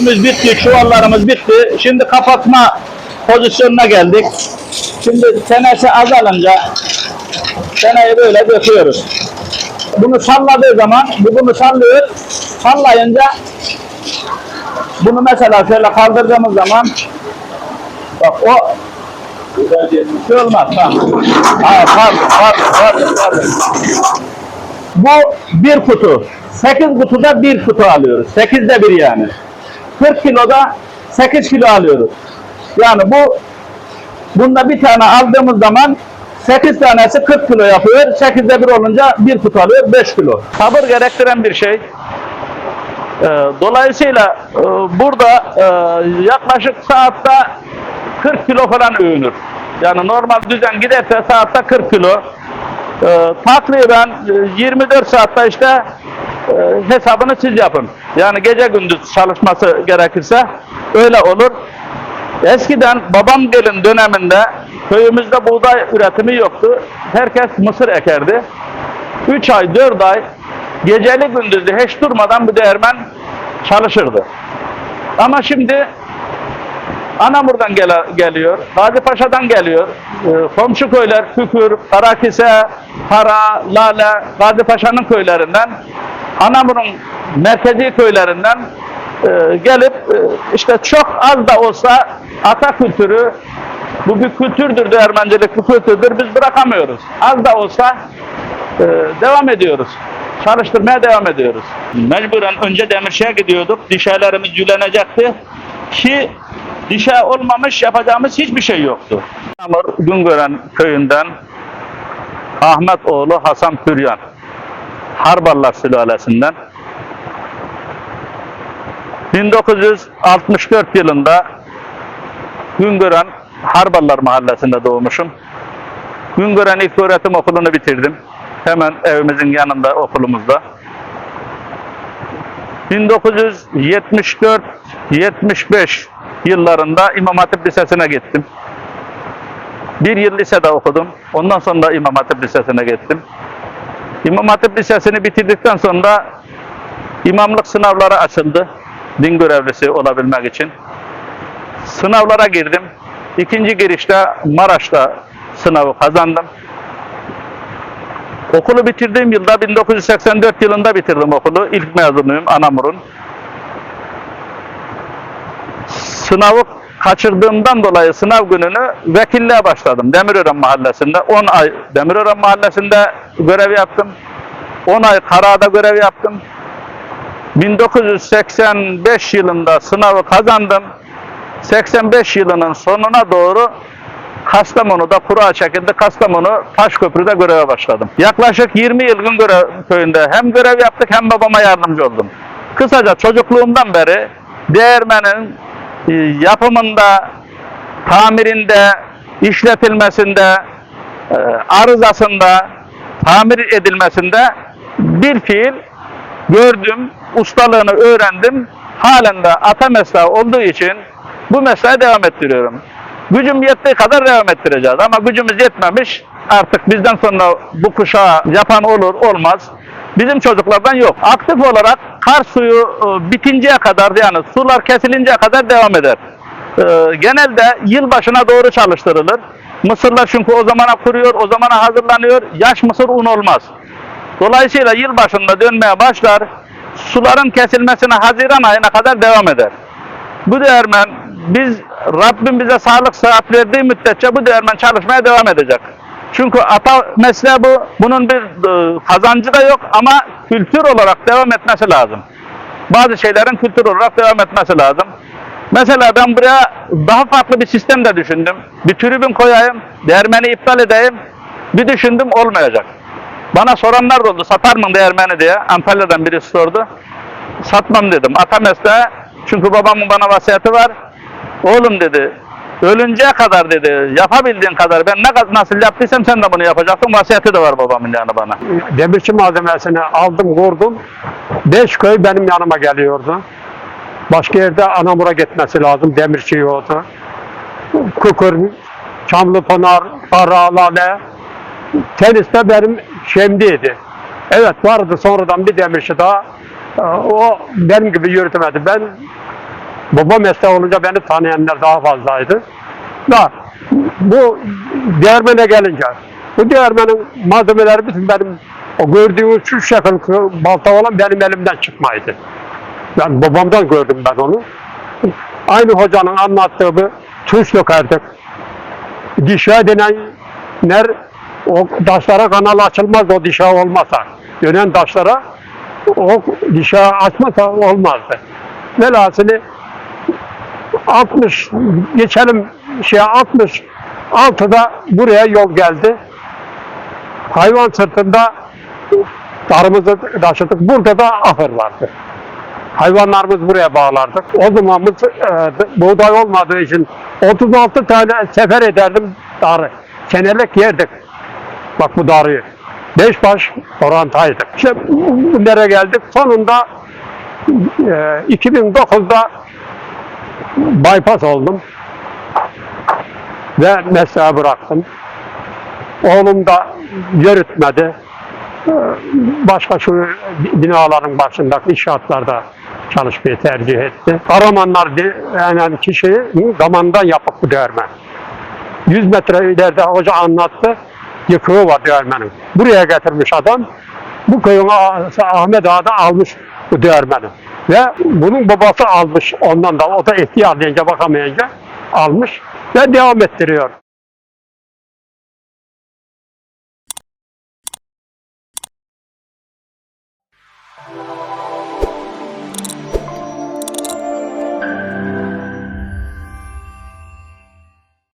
Bitti, çuvallarımız bitti. Şimdi kapatma pozisyonuna geldik. Şimdi tenesi azalınca teneyi böyle döküyoruz. Bunu salladığı zaman, bunu sallıyor. Sallayınca bunu mesela şöyle kaldırdığımız zaman bak o şey olmaz. Tamam. Pardon. Bu bir kutu. 8 kutuda bir kutu alıyoruz. 8'de bir yani. 40 kiloda 8 kilo alıyoruz. Yani bunda bir tane aldığımız zaman 8 tanesi 40 kilo yapıyor. 8'de bir olunca bir kutu alıyor 5 kilo. Sabır gerektiren bir şey. Dolayısıyla burada yaklaşık saatte 40 kilo falan övünür. Yani normal düzen giderse saatte 40 kilo. Takriben 24 saatte işte hesabını siz yapın. Yani gece gündüz çalışması gerekirse öyle olur. Eskiden babam gelin döneminde köyümüzde buğday üretimi yoktu. Herkes mısır ekerdi. 3 ay 4 ay geceli gündüzlü hiç durmadan bu değirmen çalışırdı. Ama şimdi Anamur'dan geliyor, Gazipaşa'dan geliyor, komşu köyler, Kükür, Karakise, Para, Lale, Gazipaşa'nın köylerinden, Anamur'un merkezi köylerinden gelip işte çok az da olsa ata kültürü, bu bir kültürdür, değirmencilik bir kültürdür, biz bırakamıyoruz. Az da olsa devam ediyoruz. Çalıştırmaya devam ediyoruz. Mecburen önce Demirşehir'e gidiyorduk, dişelerimiz yülenecekti ki dişe olmamış yapacağımız hiçbir şey yoktu. Anamur Güngören köyünden Ahmet oğlu Hasan Püryan, Harballar sülalesinden 1964 yılında Güngören Harballar mahallesinde doğmuşum. Güngören İlköğretim Okulu'nu bitirdim. Hemen evimizin yanında okulumuzda. 1974-75 yıllarında İmam Hatip Lisesi'ne gittim. Bir yıl lisede okudum. Ondan sonra İmam Hatip Lisesi'ne gittim. İmam Hatip Lisesi'ni bitirdikten sonra imamlık sınavları açıldı. Din görevlisi olabilmek için. Sınavlara girdim. İkinci girişte Maraş'ta sınavı kazandım. Okulu bitirdiğim yılda 1984 yılında bitirdim okulu. İlk mezunuyum Anamur'un. Sınavı kaçırdığımdan dolayı sınav gününü vekilliğe başladım. Demirören Mahallesi'nde 10 ay Demirören Mahallesi'nde görev yaptım. 10 ay Karaağ'da görev yaptım. 1985 yılında sınavı kazandım. 85 yılının sonuna doğru Kastamonu'da kura çekildi. Kastamonu Taşköprü'de göreve başladım. Yaklaşık 20 yıl Güngören köyünde hem görev yaptık hem babama yardımcı oldum. Kısaca çocukluğumdan beri değirmenin yapımında, tamirinde, işletilmesinde, arızasında, tamir edilmesinde bir fiil gördüm, ustalığını öğrendim. Halen de ata mesleği olduğu için bu mesleği devam ettiriyorum. Gücüm yettiği kadar devam ettireceğiz ama gücümüz yetmemiş. Artık bizden sonra bu kuşağı yapan olur olmaz. Bizim çocuklardan yok. Aktif olarak kar suyu bitinceye kadar yani sular kesilinceye kadar devam eder. Genelde yılbaşına doğru çalıştırılır. Mısırlar çünkü o zamana kuruyor, o zamana hazırlanıyor. Yaş mısır un olmaz. Dolayısıyla yılbaşında dönmeye başlar. Suların kesilmesine Haziran ayına kadar devam eder. Bu değirmen Rabbim bize sağlık sıhhat verdiği müddetçe bu değirmen çalışmaya devam edecek. Çünkü ata mesleği bu. Bunun bir kazancı da yok ama kültür olarak devam etmesi lazım. Bazı şeylerin kültür olarak devam etmesi lazım. Mesela ben buraya daha farklı bir sistem de düşündüm. Bir tribün koyayım, değirmeni iptal edeyim. Bir düşündüm olmayacak. Bana soranlar oldu, satar mı değirmeni diye. Antalya'dan birisi sordu. Satmam dedim. Ata mesleği, çünkü babamın bana vasiyeti var. Oğlum dedi, ölünceye kadar dedi, yapabildiğin kadar ben nasıl yaptıysam sen de bunu yapacaksın. Vasiyeti de var babamın yani bana. Demirçi malzemesini aldım, kurdum. 5 köy benim yanıma geliyordu. Başka yerde Anamur'a gitmesi lazım, demirçi yoktu. Kukur, Çamlıpınar, Karalale, teniste benim şeyimdeydi. Evet vardı, sonradan bir demirçi daha. O benim gibi yürütmedi. Ben baba mesleği olunca beni tanıyanlar daha fazlaydı. Da bu değirmene gelince, bu değirmenin malzemeleri bütün benim o gördüğünüz şu şekil balta olan benim elimden çıkmaydı. Ben babamdan gördüm ben onu. Aynı hocanın anlattığı bir tuş dökerdik. Dişe denenler o taşlara kanal açılmaz o dişe olmasa. Dönen taşlara o dişe açmasa olmazdı. Velhasılı 60 geçelim 66'da buraya yol geldi. Hayvan sırtında darımızı taşıdık. Burada da ahır vardı. Hayvanlarımız buraya bağlardık. O zaman buğday olmadığı için 36 tane sefer ederdim darı. Senelik yerdik. Bak bu darıyı. 5 baş orantaydık. İşte nereye geldik? Sonunda 2009'da bypass oldum. Ve mesleği bıraktım. Oğlum da yürütmedi. Başka şu binaların başındaki inşaatlarda çalışmayı tercih etti. Karamanlar yani kişi zamandan yapıp bu değirmen. 100 metre ileride hoca anlattı. Yıkığı var değirmenin. Buraya getirmiş adam. Bu köyün Ahmet Ağa'da almış bu değirmeni. Ve bunun babası almış ondan da. O da ihtiyar deyince bakamayınca almış ve devam ettiriyor.